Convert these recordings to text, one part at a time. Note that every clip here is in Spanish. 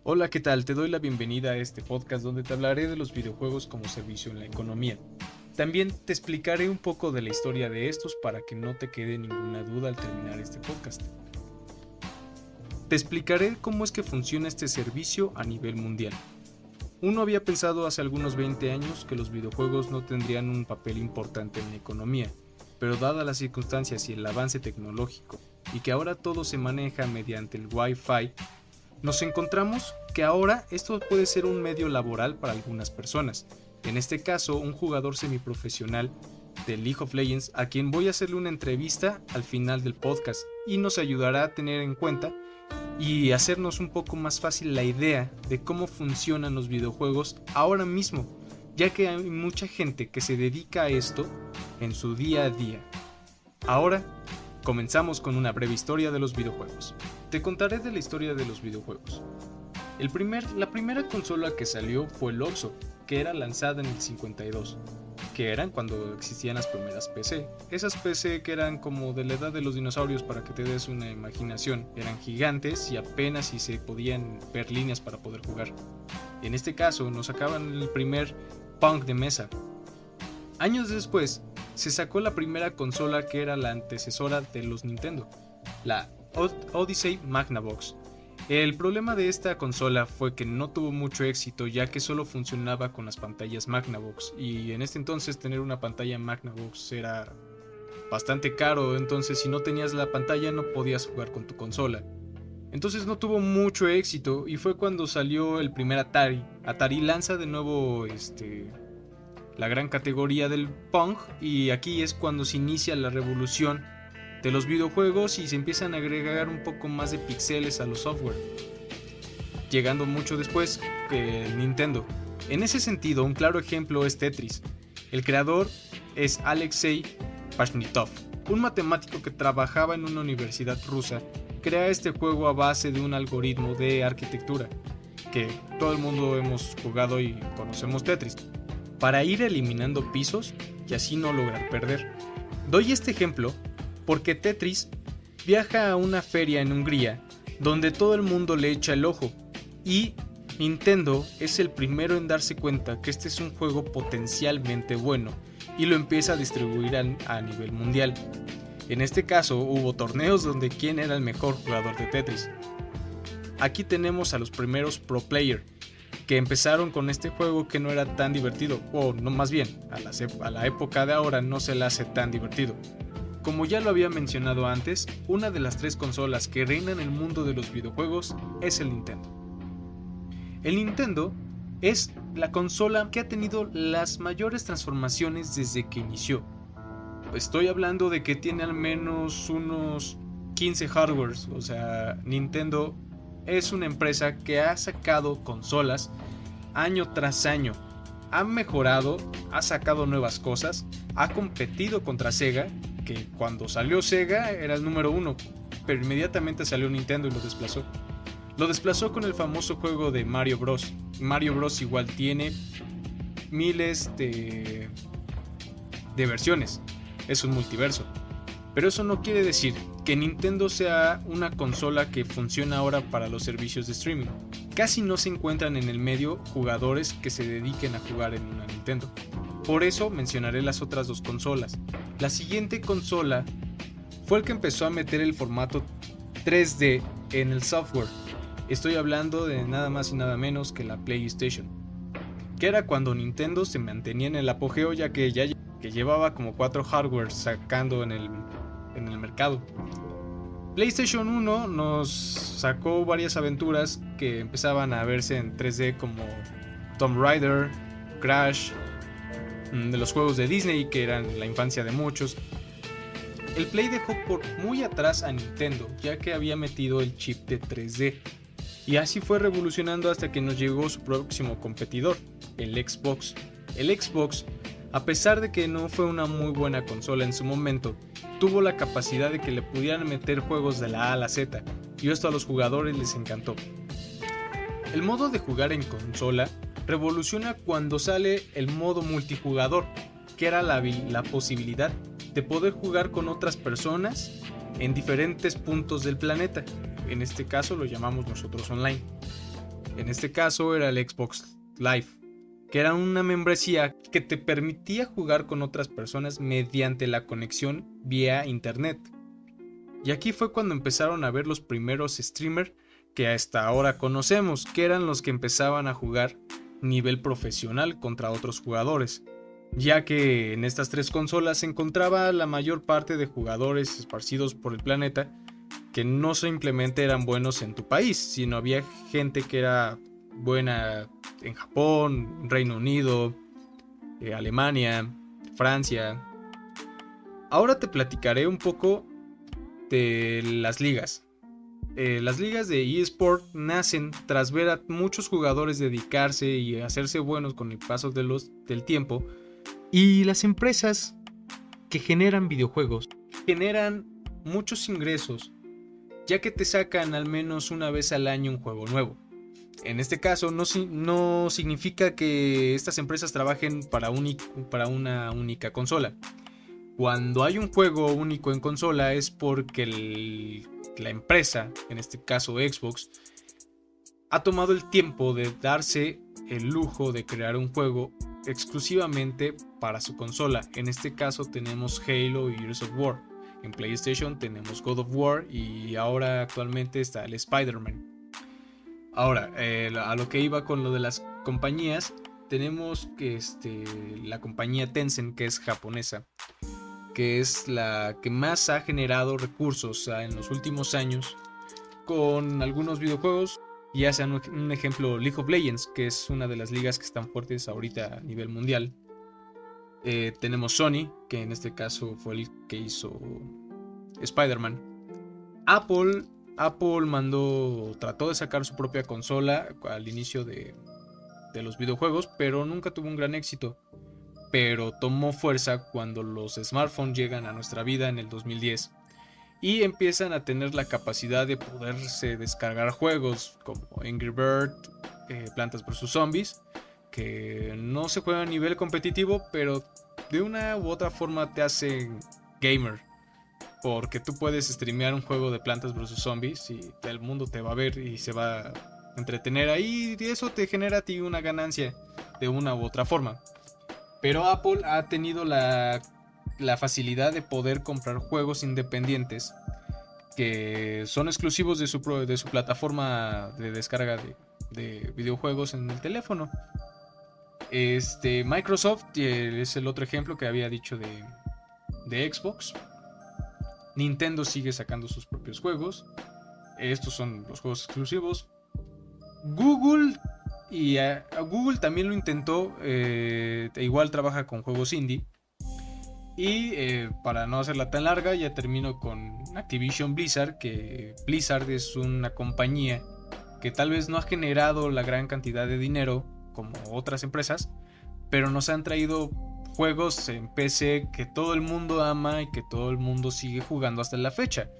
Hola, ¿qué tal? Te doy la bienvenida a este podcast donde te hablaré de los videojuegos como servicio en la economía. También te explicaré un poco de la historia de estos para que no te quede ninguna duda al terminar este podcast. Te explicaré cómo es que funciona este servicio a nivel mundial. Uno había pensado hace algunos 20 años que los videojuegos no tendrían un papel importante en la economía, pero dadas las circunstancias y el avance tecnológico, y que ahora todo se maneja mediante el Wi-Fi, nos encontramos que ahora esto puede ser un medio laboral para algunas personas. En este caso, un jugador semiprofesional de League of Legends a quien voy a hacerle una entrevista al final del podcast y nos ayudará a tener en cuenta y hacernos un poco más fácil la idea de cómo funcionan los videojuegos ahora mismo, ya que hay mucha gente que se dedica a esto en su día a día. Ahora, comenzamos con una breve historia de los videojuegos. Te contaré de la historia de los videojuegos. La primera consola que salió fue el OXO, que era lanzada en el 52, que eran cuando existían las primeras PC. Esas PC que eran como de la edad de los dinosaurios, para que te des una imaginación. Eran gigantes y apenas si se podían ver líneas para poder jugar. En este caso nos sacaban el primer Pong de mesa. Años después se sacó la primera consola que era la antecesora de los Nintendo, la Odyssey Magnavox. El problema de esta consola fue que no tuvo mucho éxito, ya que solo funcionaba con las pantallas Magnavox, y en este entonces tener una pantalla Magnavox era bastante caro, entonces si no tenías la pantalla no podías jugar con tu consola. Entonces no tuvo mucho éxito y fue cuando salió el primer Atari. Atari lanza de nuevo la gran categoría del Pong, y aquí es cuando se inicia la revolución de los videojuegos y se empiezan a agregar un poco más de píxeles a los software, llegando mucho después que el Nintendo. En ese sentido, un claro ejemplo es Tetris. El creador es Alexei Pashmitov, un matemático que trabajaba en una universidad rusa. Crea este juego a base de un algoritmo de arquitectura, que todo el mundo hemos jugado y conocemos Tetris, para ir eliminando pisos y así no lograr perder. Doy este ejemplo porque Tetris viaja a una feria en Hungría donde todo el mundo le echa el ojo, y Nintendo es el primero en darse cuenta que este es un juego potencialmente bueno y lo empieza a distribuir a nivel mundial. En este caso hubo torneos donde quién era el mejor jugador de Tetris. Aquí tenemos a los primeros pro player que empezaron con este juego que no era tan divertido, o no, más bien a la época de ahora no se le hace tan divertido. Como ya lo había mencionado antes, una de las tres consolas que reinan el mundo de los videojuegos es el Nintendo. El Nintendo es la consola que ha tenido las mayores transformaciones desde que inició. Estoy hablando de que tiene al menos unos 15 hardwares, o sea, Nintendo es una empresa que ha sacado consolas año tras año. Ha mejorado, ha sacado nuevas cosas, ha competido contra Sega, que cuando salió Sega era el número uno, pero inmediatamente salió Nintendo y lo desplazó. Lo desplazó con el famoso juego de Mario Bros. Mario Bros igual tiene miles de versiones, es un multiverso. Pero eso no quiere decir que Nintendo sea una consola que funciona ahora para los servicios de streaming. Casi no se encuentran en el medio jugadores que se dediquen a jugar en una Nintendo. Por eso mencionaré las otras dos consolas. La siguiente consola fue el que empezó a meter el formato 3D en el software. Estoy hablando de nada más y nada menos que la PlayStation, que era cuando Nintendo se mantenía en el apogeo, ya que llevaba como 4 hardware sacando en el mercado. PlayStation 1 nos sacó varias aventuras que empezaban a verse en 3D, como Tomb Raider, Crash, de los juegos de Disney que eran la infancia de muchos. El Play dejó por muy atrás a Nintendo, ya que había metido el chip de 3D, y así fue revolucionando hasta que nos llegó su próximo competidor, el Xbox. El Xbox, a pesar de que no fue una muy buena consola en su momento, tuvo la capacidad de que le pudieran meter juegos de la A a la Z, y esto a los jugadores les encantó. El modo de jugar en consola revoluciona cuando sale el modo multijugador, que era la posibilidad de poder jugar con otras personas en diferentes puntos del planeta. En este caso lo llamamos nosotros online. En este caso era el Xbox Live, que era una membresía que te permitía jugar con otras personas mediante la conexión vía internet. Y aquí fue cuando empezaron a ver los primeros streamers que hasta ahora conocemos, que eran los que empezaban a jugar nivel profesional contra otros jugadores, ya que en estas 3 consolas se encontraba la mayor parte de jugadores esparcidos por el planeta que no simplemente eran buenos en tu país, sino había gente que era buena en Japón, Reino Unido, Alemania, Francia. Ahora te platicaré un poco de las ligas. Las ligas de eSport nacen tras ver a muchos jugadores dedicarse y hacerse buenos con el paso del tiempo, y las empresas que generan videojuegos generan muchos ingresos, ya que te sacan al menos una vez al año un juego nuevo. En este caso no significa que estas empresas trabajen para una única consola. Cuando hay un juego único en consola es porque la empresa, en este caso Xbox, ha tomado el tiempo de darse el lujo de crear un juego exclusivamente para su consola. En este caso tenemos Halo y Gears of War. En PlayStation tenemos God of War y ahora actualmente está el Spider-Man. Ahora, a lo que iba con lo de las compañías, tenemos que la compañía Tencent, que es japonesa, que es la que más ha generado recursos en los últimos años con algunos videojuegos. Ya sea un ejemplo League of Legends, que es una de las ligas que están fuertes ahorita a nivel mundial. Tenemos Sony, que en este caso fue el que hizo Spider-Man. Apple trató de sacar su propia consola al inicio de los videojuegos, pero nunca tuvo un gran éxito. Pero tomó fuerza cuando los smartphones llegan a nuestra vida en el 2010 y empiezan a tener la capacidad de poderse descargar juegos como Angry Bird, Plantas vs Zombies, que no se juegan a nivel competitivo, pero de una u otra forma te hacen gamer, porque tú puedes streamear un juego de Plantas vs Zombies y el mundo te va a ver y se va a entretener ahí, y eso te genera a ti una ganancia de una u otra forma. Pero Apple ha tenido la facilidad de poder comprar juegos independientes que son exclusivos de su plataforma de descarga de videojuegos en el teléfono. Microsoft es el otro ejemplo que había dicho de Xbox. Nintendo sigue sacando sus propios juegos. Estos son los juegos exclusivos. Google también lo intentó. Igual trabaja con juegos indie. Y para no hacerla tan larga, ya termino con Activision Blizzard, que Blizzard es una compañía que tal vez no ha generado la gran cantidad de dinero como otras empresas, pero nos han traído juegos en PC que todo el mundo ama y que todo el mundo sigue jugando hasta la fecha.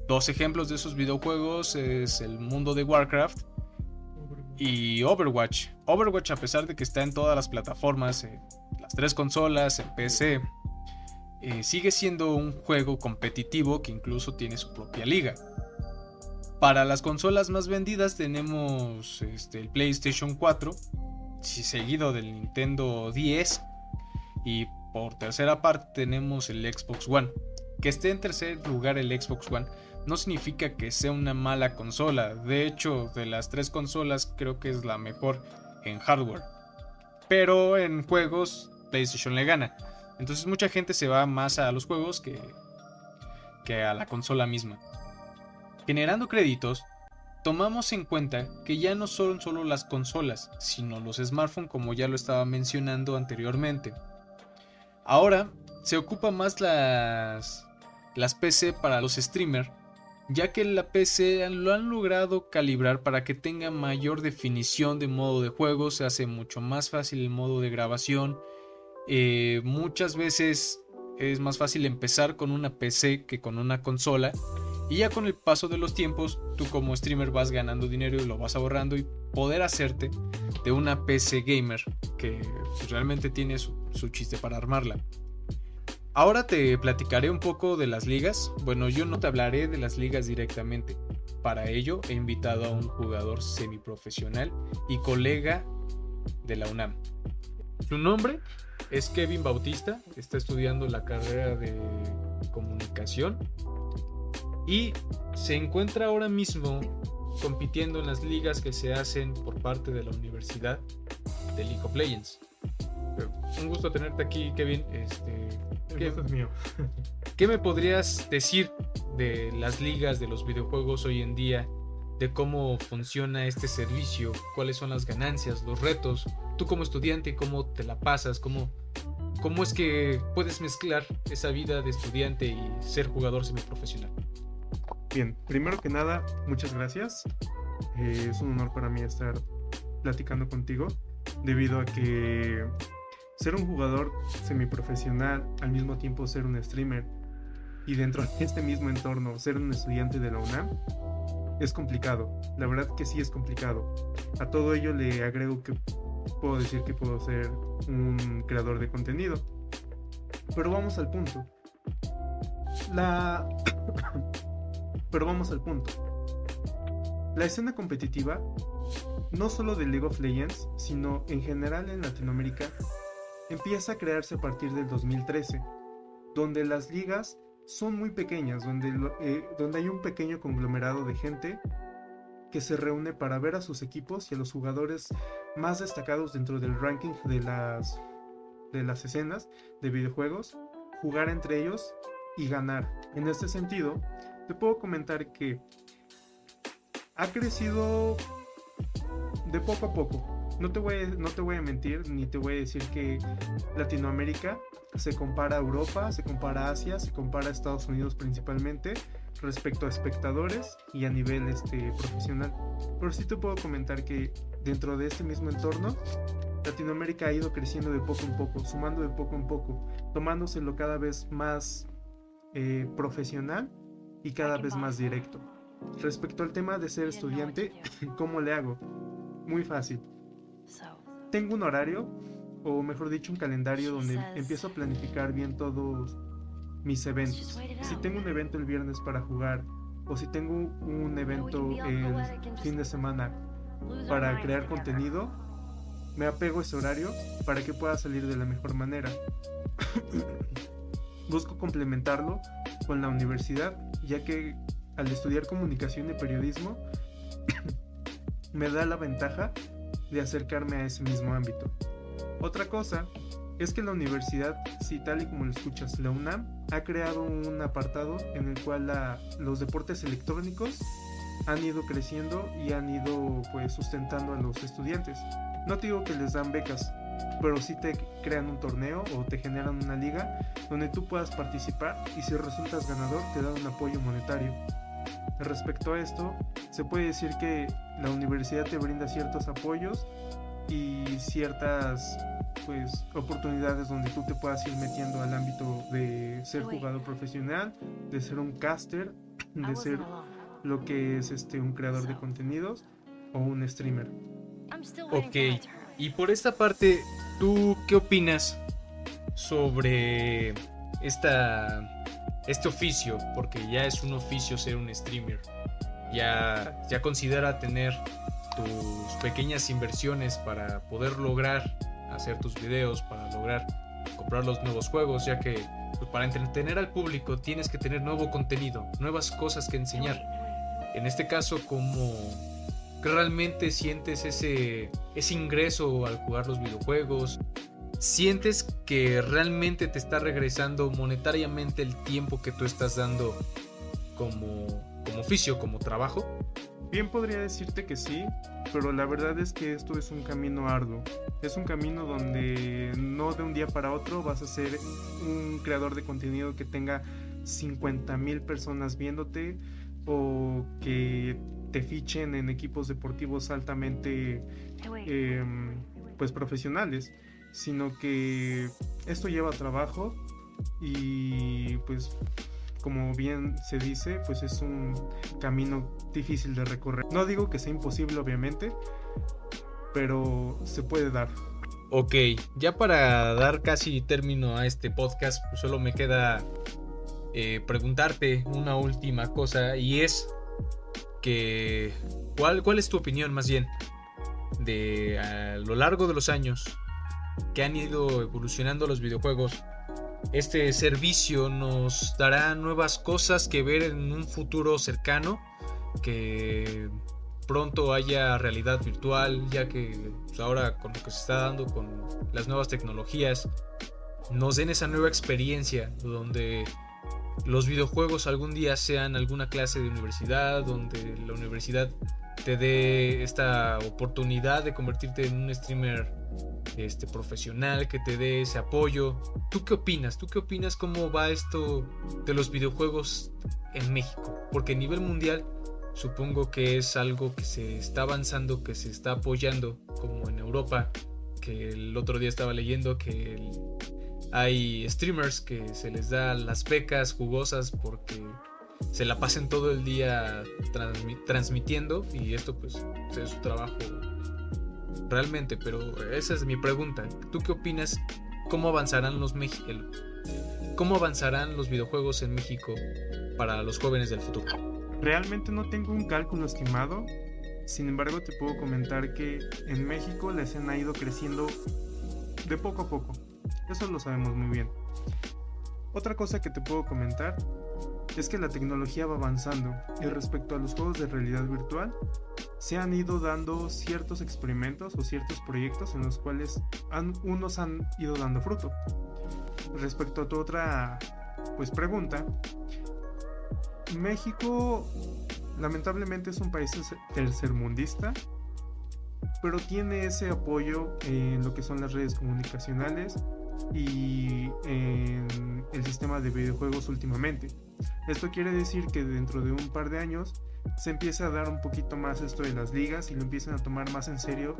Dos ejemplos de esos videojuegos es el mundo de Warcraft y Overwatch. Overwatch, a pesar de que está en todas las plataformas, las 3 consolas, en PC, sigue siendo un juego competitivo que incluso tiene su propia liga. Para las consolas más vendidas tenemos el PlayStation 4, seguido del Nintendo 10, y por tercera parte tenemos el Xbox One. Que esté en tercer lugar el Xbox One no significa que sea una mala consola. De hecho, de las 3 consolas creo que es la mejor en hardware, pero en juegos PlayStation le gana. Entonces mucha gente se va más a los juegos que a la consola misma. Generando créditos, tomamos en cuenta que ya no son solo las consolas, sino los smartphones, como ya lo estaba mencionando anteriormente. Ahora se ocupa más las PC para los streamers, ya que la PC lo han logrado calibrar para que tenga mayor definición de modo de juego. Se hace mucho más fácil el modo de grabación. Muchas veces es más fácil empezar con una PC que con una consola, y ya con el paso de los tiempos tú como streamer vas ganando dinero y lo vas ahorrando, y poder hacerte de una PC gamer que pues, realmente tiene su chiste para armarla. Ahora te platicaré un poco de las ligas. Bueno, yo no te hablaré de las ligas directamente, Para ello he invitado a un jugador semiprofesional y colega de la UNAM. Su nombre es Kevin Bautista, está estudiando la carrera de comunicación y se encuentra ahora mismo compitiendo en las ligas que se hacen por parte de la Universidad de League of Legends. Un gusto tenerte aquí, Kevin. El gusto es mío. ¿Qué me podrías decir de las ligas de los videojuegos hoy en día? De cómo funciona este servicio, cuáles son las ganancias, los retos. Tú como estudiante, ¿cómo te la pasas? ¿Cómo es que puedes mezclar esa vida de estudiante y ser jugador semiprofesional? Bien, primero que nada, muchas gracias. Es un honor para mí estar platicando contigo, debido a que ser un jugador semiprofesional, al mismo tiempo ser un streamer, y dentro de este mismo entorno ser un estudiante de la UNAM, es complicado. La verdad que sí es complicado. A todo ello le agrego que puedo decir que puedo ser un creador de contenido. Pero vamos al punto. Pero vamos al punto. La escena competitiva, no solo de League of Legends, sino en general en Latinoamérica, empieza a crearse a partir del 2013, donde las ligas son muy pequeñas, donde hay un pequeño conglomerado de gente que se reúne para ver a sus equipos y a los jugadores más destacados dentro del ranking de las escenas de videojuegos, jugar entre ellos y ganar. En este sentido, te puedo comentar que ha crecido de poco a poco. No te voy a mentir, ni te voy a decir que Latinoamérica se compara a Europa, se compara a Asia, se compara a Estados Unidos principalmente respecto a espectadores y a nivel profesional. Pero sí te puedo comentar que dentro de este mismo entorno, Latinoamérica ha ido creciendo de poco en poco, sumando de poco en poco, tomándoselo cada vez más profesional y cada vez más directo. Respecto al tema de ser estudiante, ¿cómo le hago? Muy fácil. Tengo un horario, o mejor dicho un calendario, donde empiezo a planificar bien todos mis eventos. Si tengo un evento el viernes para jugar, o si tengo un evento el fin de semana para crear contenido, me apego a ese horario para que pueda salir de la mejor manera. Busco complementarlo con la universidad, ya que al estudiar comunicación y periodismo me da la ventaja de acercarme a ese mismo ámbito. Otra cosa es que la universidad, si tal y como lo escuchas, la UNAM ha creado un apartado en el cual los deportes electrónicos han ido creciendo y han ido pues sustentando a los estudiantes. No te digo que les dan becas, pero sí te crean un torneo o te generan una liga donde tú puedas participar, y si resultas ganador te dan un apoyo monetario. Respecto a esto, se puede decir que la universidad te brinda ciertos apoyos y ciertas pues oportunidades donde tú te puedas ir metiendo al ámbito de ser jugador profesional, de ser un caster, de ser lo que es un creador de contenidos o un streamer. Ok, y por esta parte, ¿tú qué opinas sobre este oficio? Porque ya es un oficio ser un streamer. Ya considera tener tus pequeñas inversiones para poder lograr hacer tus videos, para lograr comprar los nuevos juegos, ya que pues, para entretener al público tienes que tener nuevo contenido, nuevas cosas que enseñar. En este caso, ¿cómo realmente sientes ese ingreso al jugar los videojuegos? ¿Sientes que realmente te está regresando monetariamente el tiempo que tú estás dando como oficio, como trabajo? Bien, podría decirte que sí, pero la verdad es que esto es un camino arduo. Es un camino donde no de un día para otro vas a ser un creador de contenido que tenga 50,000 personas viéndote, o que te fichen en equipos deportivos altamente pues profesionales, sino que esto lleva trabajo y pues como bien se dice, pues es un camino difícil de recorrer. No digo que sea imposible, obviamente, pero se puede dar. Ok, ya para dar casi término a este podcast, pues solo me queda preguntarte una última cosa, y es ¿Cuál es tu opinión más bien de a lo largo de los años que han ido evolucionando los videojuegos? Este servicio nos dará nuevas cosas que ver en un futuro cercano, que pronto haya realidad virtual, ya que pues, ahora con lo que se está dando con las nuevas tecnologías nos den esa nueva experiencia donde los videojuegos algún día sean alguna clase de universidad, donde la universidad te dé esta oportunidad de convertirte en un streamer profesional, que te dé ese apoyo. ¿Tú qué opinas? ¿Cómo va esto de los videojuegos en México? Porque a nivel mundial supongo que es algo que se está avanzando, que se está apoyando, como en Europa, que el otro día estaba leyendo que hay streamers que se les da las becas jugosas porque se la pasen todo el día transmitiendo, y esto pues es su trabajo realmente. Pero esa es mi pregunta. ¿Tú qué opinas? ¿Cómo avanzarán los videojuegos en México para los jóvenes del futuro? Realmente no tengo un cálculo estimado, sin embargo te puedo comentar que en México la escena ha ido creciendo de poco a poco, eso lo sabemos muy bien. Otra cosa que te puedo comentar es que la tecnología va avanzando, y respecto a los juegos de realidad virtual se han ido dando ciertos experimentos o ciertos proyectos en los cuales unos han ido dando fruto. Respecto a tu otra pregunta, México lamentablemente es un país tercermundista, pero tiene ese apoyo en lo que son las redes comunicacionales y en el sistema de videojuegos últimamente. Esto quiere decir que dentro de un par de años se empieza a dar un poquito más esto de las ligas y lo empiezan a tomar más en serio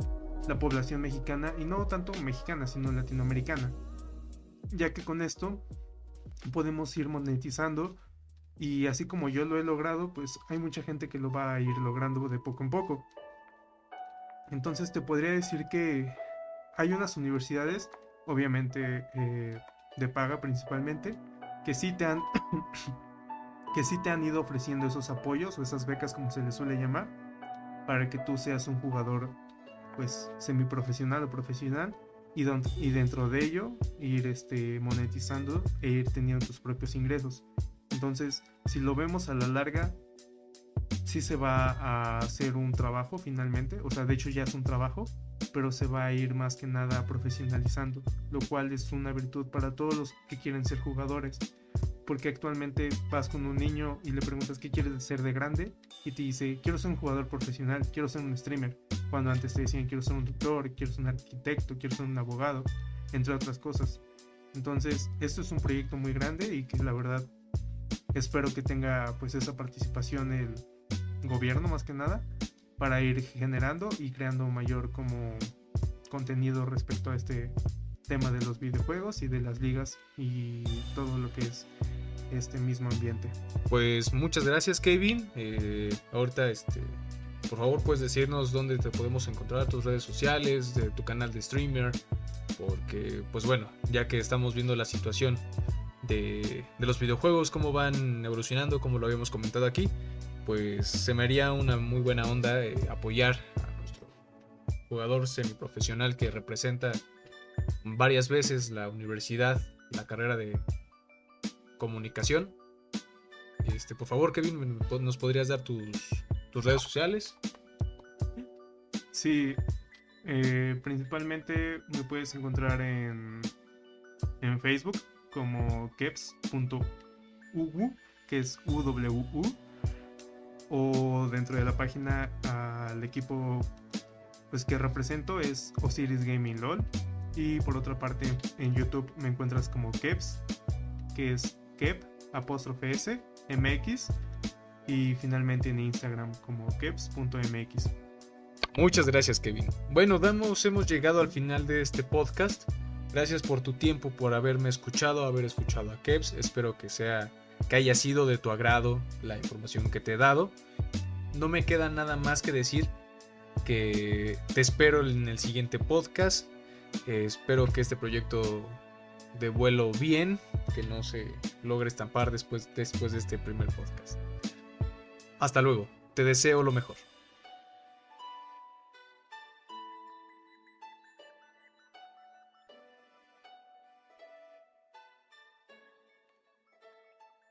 la población mexicana, y no tanto mexicana sino latinoamericana, ya que con esto podemos ir monetizando, y así como yo lo he logrado, pues hay mucha gente que lo va a ir logrando de poco en poco. Entonces te podría decir que hay unas universidades, obviamente de paga principalmente, que sí te han ido ofreciendo esos apoyos o esas becas, como se les suele llamar, para que tú seas un jugador pues semiprofesional o profesional, y dentro de ello ir monetizando e ir teniendo tus propios ingresos. Entonces, si lo vemos a la larga, sí se va a hacer un trabajo finalmente, o sea, de hecho ya es un trabajo, pero se va a ir más que nada profesionalizando, lo cual es una virtud para todos los que quieren ser jugadores, porque actualmente vas con un niño y le preguntas qué quieres ser de grande y te dice quiero ser un jugador profesional, quiero ser un streamer, cuando antes te decían quiero ser un doctor, quiero ser un arquitecto, quiero ser un abogado, entre otras cosas. Entonces esto es un proyecto muy grande y que la verdad espero que tenga pues esa participación el gobierno más que nada, para ir generando y creando mayor como contenido respecto a este tema de los videojuegos y de las ligas y todo lo que es este mismo ambiente. Pues muchas gracias, Kevin. Ahorita por favor puedes decirnos dónde te podemos encontrar, tus redes sociales, de tu canal de streamer, porque pues bueno, ya que estamos viendo la situación de los videojuegos, cómo van evolucionando, como lo habíamos comentado aquí, pues se me haría una muy buena onda apoyar a nuestro jugador semiprofesional que representa varias veces la universidad, la carrera de comunicación. Por favor, Kevin, ¿nos podrías dar tus redes sociales? Sí, principalmente me puedes encontrar en Facebook como keps.uwu, que es UWU, o dentro de la página al equipo pues que represento es Osiris Gaming LOL, y por otra parte en YouTube me encuentras como Keps, que es Kep'(S) MX, y finalmente en Instagram como keps.mx. Muchas gracias, Kevin. Bueno, hemos llegado al final de este podcast. Gracias por tu tiempo, por haber escuchado a Keps. Espero que haya sido de tu agrado la información que te he dado. No me queda nada más que decir que te espero en el siguiente podcast. Espero que este proyecto de vuelo bien, que no se logre estampar después de este primer podcast. Hasta luego. Te deseo lo mejor.